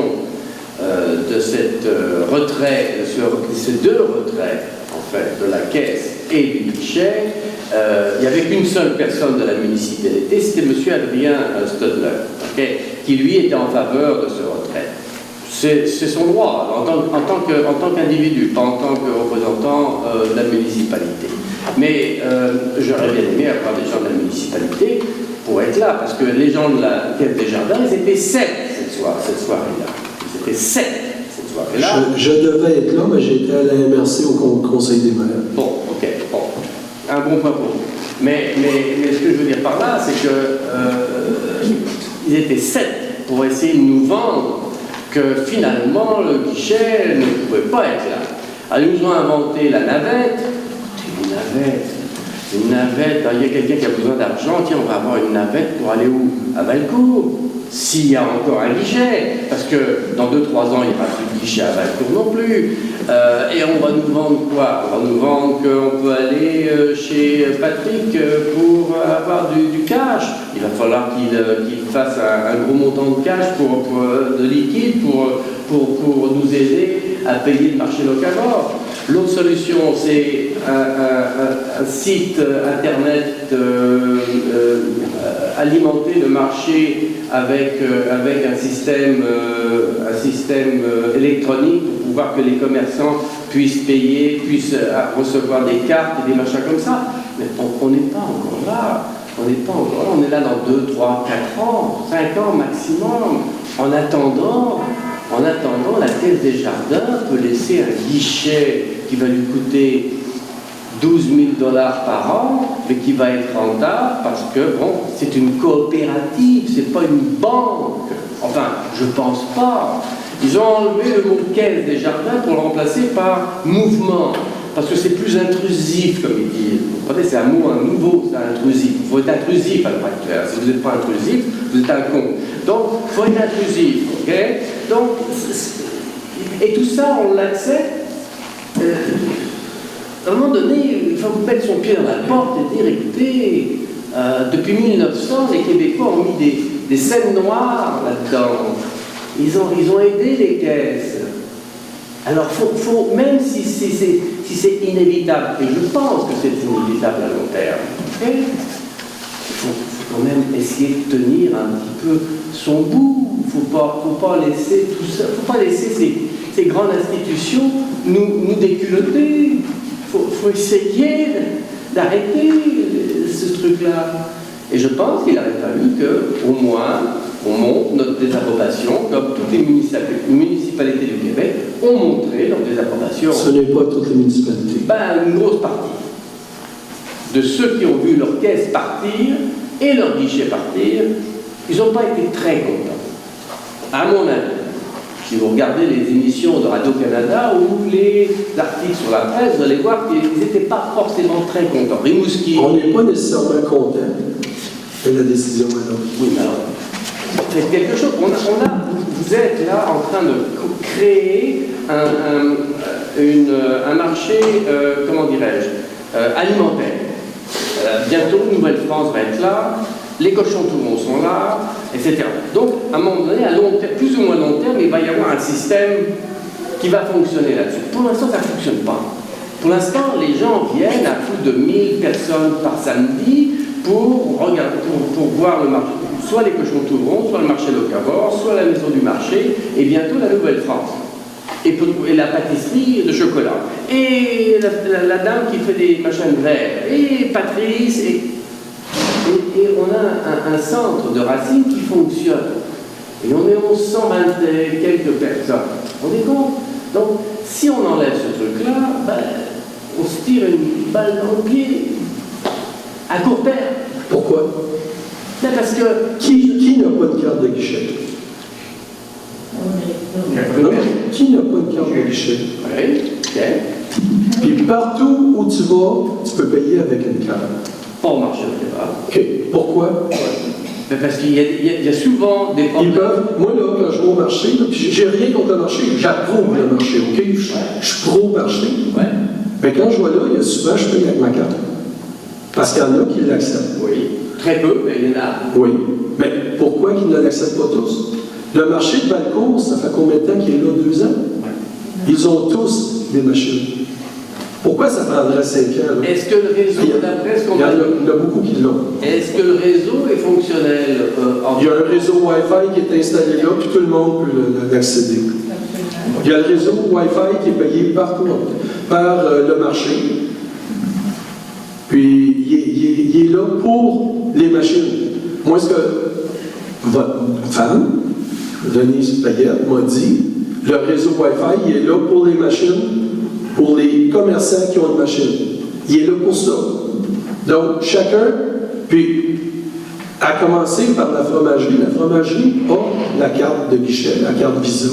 de cette retrait, de ces deux retraits, en fait, de la caisse et du guichet, il n'y avait qu'une seule personne de la municipalité, c'était M. Adrien Stodler, okay, qui lui était en faveur de ce retrait. C'est son droit, en tant qu'individu, pas en tant que représentant de la municipalité. Mais j'aurais bien aimé avoir des gens de la municipalité pour être là, parce que les gens de la Caisse des Jardins, ils étaient 7 cette soirée-là. Ils étaient 7 cette soirée-là. Je devais être là, mais j'étais à la MRC au Conseil des maires. Bon, ok, bon. Un bon point pour vous. Mais ce que je veux dire par là, c'est que ils étaient 7 pour essayer de nous vendre que finalement le guichet ne pouvait pas être là. Alors ils nous ont inventé la navette. Une navette, il y a quelqu'un qui a besoin d'argent, tiens, on va avoir une navette pour aller où? À Valcourt. S'il y a encore un guichet, parce que dans 2-3 ans, il n'y aura plus de guichet à Valcourt non plus. Et on va nous vendre quoi? On va nous vendre qu'on peut aller chez Patrick pour avoir du cash. Il va falloir qu'il fasse un gros montant de cash de liquide pour nous aider à payer le marché locavore. L'autre solution, c'est un site internet alimenter le marché avec un système électronique pour pouvoir que les commerçants puissent payer, puissent recevoir des cartes et des machins comme ça. Mais on n'est pas encore là. On n'est pas encore là. On est là dans 2, 3, 4 ans, 5 ans maximum. En attendant, la Caisse des Jardins peut laisser un guichet qui va lui coûter 12 000 $ par an, mais qui va être rentable parce que, bon, c'est une coopérative, c'est pas une banque. Enfin, je pense pas. Ils ont enlevé le mot Caisse des Jardins pour le remplacer par mouvement, parce que c'est plus intrusif, comme ils disent. Vous comprenez, c'est un mot nouveau, c'est intrusif. Il faut être intrusif à l'heure actuelle. Si vous n'êtes pas intrusif, vous êtes un con. Donc, il faut être intrusif, ok? Donc, et tout ça, on l'accepte. À un moment donné, il faut mettre son pied dans la porte et dire, écoutez, depuis 1900, les Québécois ont mis des scènes noires là-dedans. Ils ont aidé les caisses. Alors, même si c'est inévitable, et je pense que c'est inévitable à long terme, okay, il faut quand même essayer de tenir un petit peu son bout. Il ne faut pas laisser tout ça, faut pas laisser ces grandes institutions nous déculotter. Il faut essayer d'arrêter ce truc-là. Et je pense qu'il aurait fallu qu'au moins on montre notre désapprobation, comme toutes les municipalités du Québec ont montré leur désapprobation. Ce n'est pas toutes les municipalités. Une grosse partie de ceux qui ont vu leur caisse partir et leur guichet partir, ils n'ont pas été très contents. À mon avis, si vous regardez les émissions de Radio-Canada ou les articles sur la presse, vous allez voir qu'ils n'étaient pas forcément très contents. Rimouski. On n'est pas nécessairement content de la décision alors. Oui, mais alors, faites quelque chose. Vous êtes là en train de créer un marché, comment dirais-je, alimentaire. Bientôt, Nouvelle-France va être là. Les cochons tourments sont là, etc. Donc, à un moment donné, à long terme, plus ou moins long terme, il va y avoir un système qui va fonctionner là-dessus. Pour l'instant, ça ne fonctionne pas. Pour l'instant, les gens viennent à plus de 1000 personnes par samedi pour voir le marché. Soit les cochons Touron, soit le marché locavore, soit la maison du marché, et bientôt la Nouvelle-France. Et la pâtisserie de chocolat. Et la dame qui fait des machins de verre. Et Patrice. Et on a un centre de Racine qui fonctionne. Et on est 1120 et quelques personnes. On est compte? Donc, si on enlève ce truc-là, ben, on se tire une balle dans le pied. À court terme. Pourquoi? Ben parce que... Qui n'a pas de carte de guichet? Non, qui n'a pas de carte de guichet? Oui, ok. Puis partout où tu vas, tu peux payer avec une carte. Pas au marché au départ. OK. Pourquoi? Ben parce qu'il y a souvent des problèmes. Ils peuvent, moi, là, quand je vais au marché, là, puis j'ai rien contre le marché, j'approuve le marché, OK? Je suis pro-marché. Ouais. Mais quand je vais là, il y a souvent, je paye avec ma carte. Parce qu'il y en a qui l'acceptent. Oui. Très peu, mais il y en a. Oui. Mais pourquoi qu'ils ne l'acceptent pas tous? Le marché de Valcourt, ça fait combien de temps qu'il est là? 2 ans? Ils ont tous des machines. Pourquoi ça prendrait 5 ans? Là? Est-ce que le réseau, d'après ce qu'on Il y en a beaucoup qui l'ont. Est-ce que le réseau est fonctionnel Il y a un réseau Wi-Fi qui est installé là, puis tout le monde peut l'accéder. Il y a le réseau Wi-Fi qui est payé par le marché. Puis, il est là pour les machines. Moi, ce que votre femme, Denise Payette, m'a dit, le réseau Wi-Fi, il est là pour les machines, pour les commerçants qui ont une machine. Il est là pour ça. Donc, chacun, puis, à commencer par la fromagerie a la carte de guichet, la carte Visa.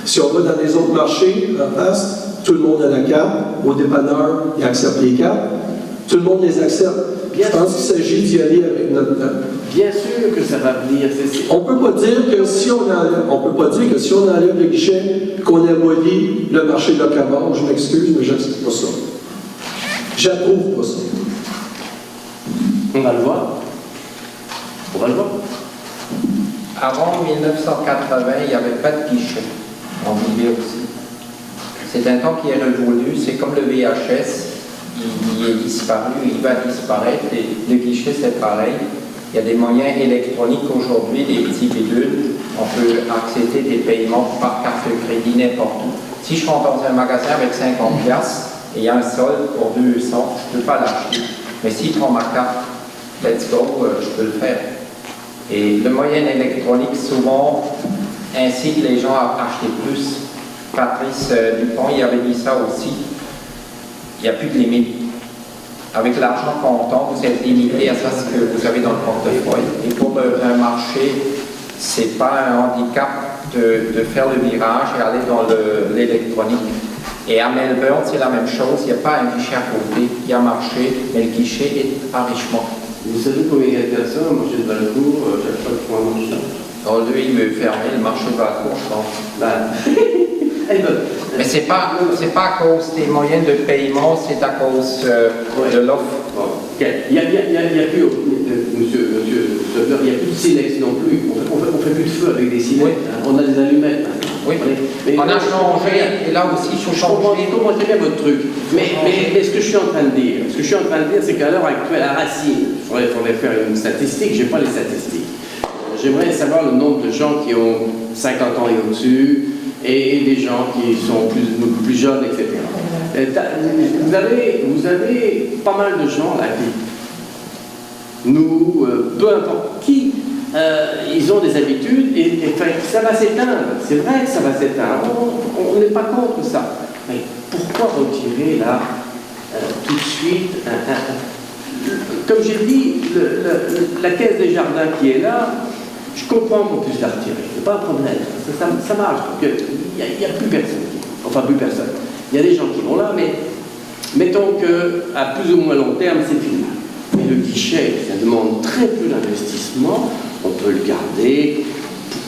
Si on va dans les autres marchés, en face, tout le monde a la carte. Au dépanneur, ils acceptent les cartes. Tout le monde les accepte. Je pense qu'il s'agit d'y aller avec notre temps. Bien sûr que ça va venir. On ne peut pas dire que si on enlève le guichet, qu'on abolit le marché locavore. Je m'excuse, mais je n'accepte pas ça. J'approuve pas ça. On va le voir. On va le voir. Avant 1980, il n'y avait pas de guichet. On vivait aussi. C'est un temps qui est révolu. C'est comme le VHS. Il est disparu, il va disparaître. Le guichet, c'est pareil. Il y a des moyens électroniques aujourd'hui, des petits bidules. On peut accéder des paiements par carte de crédit n'importe où. Si je rentre dans un magasin avec 50$ et il y a un solde pour 200, je ne peux pas l'acheter. Mais si je prends ma carte, let's go, je peux le faire. Et le moyen électronique, souvent, incite les gens à acheter plus. Patrice Dupont, il avait dit ça aussi. Il n'y a plus de limite. Avec l'argent comptant, vous êtes limité à ça, ce que vous avez dans le portefeuille. Et pour un marché, ce n'est pas un handicap de faire le virage et aller dans l'électronique. Et à Melbourne, c'est la même chose. Il n'y a pas un guichet à côté. Il y a un marché, mais le guichet est à Richmond. Vous savez combien il y a de personnes au marché de Valcourt, chaque fois qu'ils font un marché? Alors lui, il veut fermer le marché de Valcourt, je pense. Mais c'est pas à cause des moyens de paiement, c'est à cause de l'offre. Bon. Okay. Il n'y a plus, monsieur Soffer, il n'y a plus de silex non plus. On fait plus de feu avec des silex. Oui. Hein. On a des allumettes. Hein. Oui, mais on a changé, et là aussi, il faut changer. Je comprends très bien votre truc. Mais ce que je suis en train de dire, c'est qu'à l'heure actuelle, à Racine, il faudrait faire une statistique, je n'ai pas les statistiques. J'aimerais savoir le nombre de gens qui ont 50 ans et au-dessus, et des gens qui sont plus jeunes, etc. Vous avez pas mal de gens là qui, nous, peu importe qui, ils ont des habitudes et ça va s'éteindre. C'est vrai que ça va s'éteindre. On n'est pas contre ça. Mais pourquoi retirer là tout de suite comme j'ai dit, la caisse des jardins qui est là, je comprends qu'on puisse la retirer. C'est pas un problème. Ça marche. Il n'y a plus personne. Enfin, plus personne. Il y a des gens qui vont là, mais mettons qu'à plus ou moins long terme, c'est fini. Mais le guichet, ça demande très peu d'investissement. On peut le garder.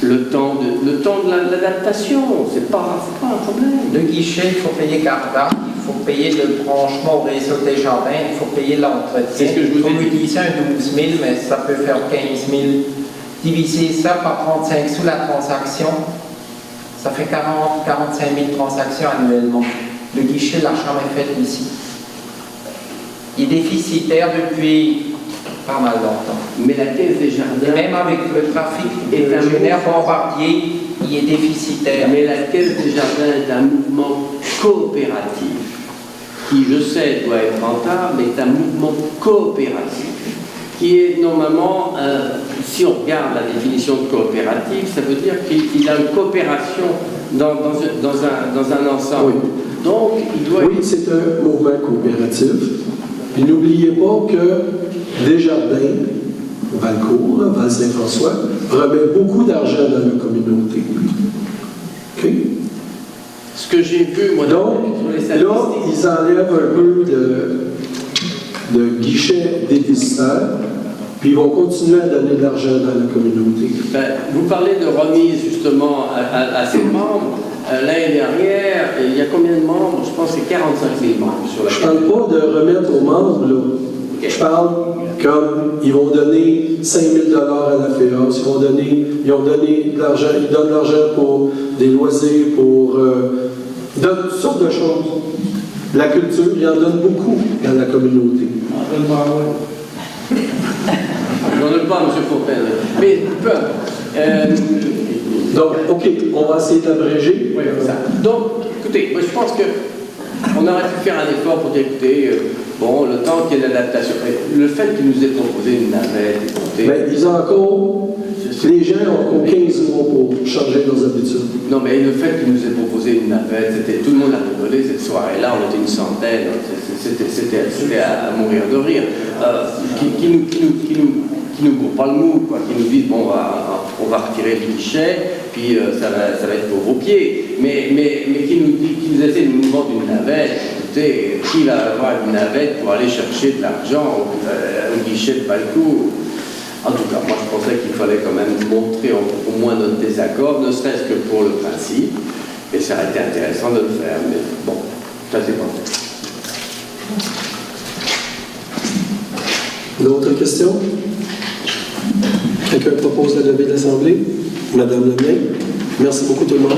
Le temps de l'adaptation, c'est pas un problème. Le guichet, il faut payer Garda, il faut payer le branchement au réseau des jardins, il faut payer l'entretien. C'est ce que je vous ai dit. Il faut utiliser un 12 000, mais ça peut faire 15 000. Diviser ça par 35 sous la transaction, ça fait 40-45 000 transactions annuellement. Le guichet, l'argent est fait ici. Il est déficitaire depuis pas mal longtemps. Mais la caisse des jardins... Même avec le trafic est un général bombardier, il est déficitaire. Mais la caisse des jardins est un mouvement coopératif qui, je sais, doit être rentable, mais est un mouvement coopératif qui est normalement, si on regarde la définition de coopérative, ça veut dire qu'il a une coopération dans un ensemble. Oui. Donc, il doit... Oui, c'est un mouvement coopératif. Et n'oubliez pas que Desjardins, Valcourt, Val-Saint-François, remet beaucoup d'argent dans la communauté. OK? Ce que j'ai vu, moi, Donc, sur les là, statistiques... ils enlèvent un peu de guichet déficitaire, puis ils vont continuer à donner de l'argent dans la communauté. Ben, vous parlez de remise, justement, à ses membres. L'année dernière, il y a combien de membres? Je pense que c'est 45 000 membres sur la Je ne parle pas de remettre aux membres, là. Okay. Je parle comme ils vont donner 5 000 à la FEAS, ils ont donné de l'argent, ils donnent de l'argent pour des loisirs, pour ils donnent toutes sortes de choses. La culture, ils en donnent beaucoup dans la communauté. J'en ai pas, M. Fontaine. Mais peu. Donc, OK, on va essayer d'abréger. Oui, ça. Donc, écoutez, moi je pense qu'on aurait pu faire un effort pour dire, écoutez, bon, le temps qu'il y ait l'adaptation, le fait qu'il nous ait proposé une navette, écoutez... Mais ils ont encore... Les gens ont encore 15 mois pour changer leurs habitudes. Non, mais le fait qu'il nous ait proposé une navette, tout le monde a rigolé cette soirée-là, on était une centaine, c'était à mourir de rire. Qui nous court pas le mou, quoi, qui nous disent bon, on va retirer le guichet, puis ça va être pour vos pieds, mais qui nous essaie de nous vendre une navette. Écoutez, qui va avoir une navette pour aller chercher de l'argent au guichet de Valcourt? En tout cas, moi je pensais qu'il fallait quand même montrer au moins notre désaccord, ne serait-ce que pour le principe, et ça aurait été intéressant de le faire, mais bon, ça c'est pas fait. D'autres questions? Quelqu'un propose la levée de l'Assemblée? Madame Lemay. Merci beaucoup tout le monde.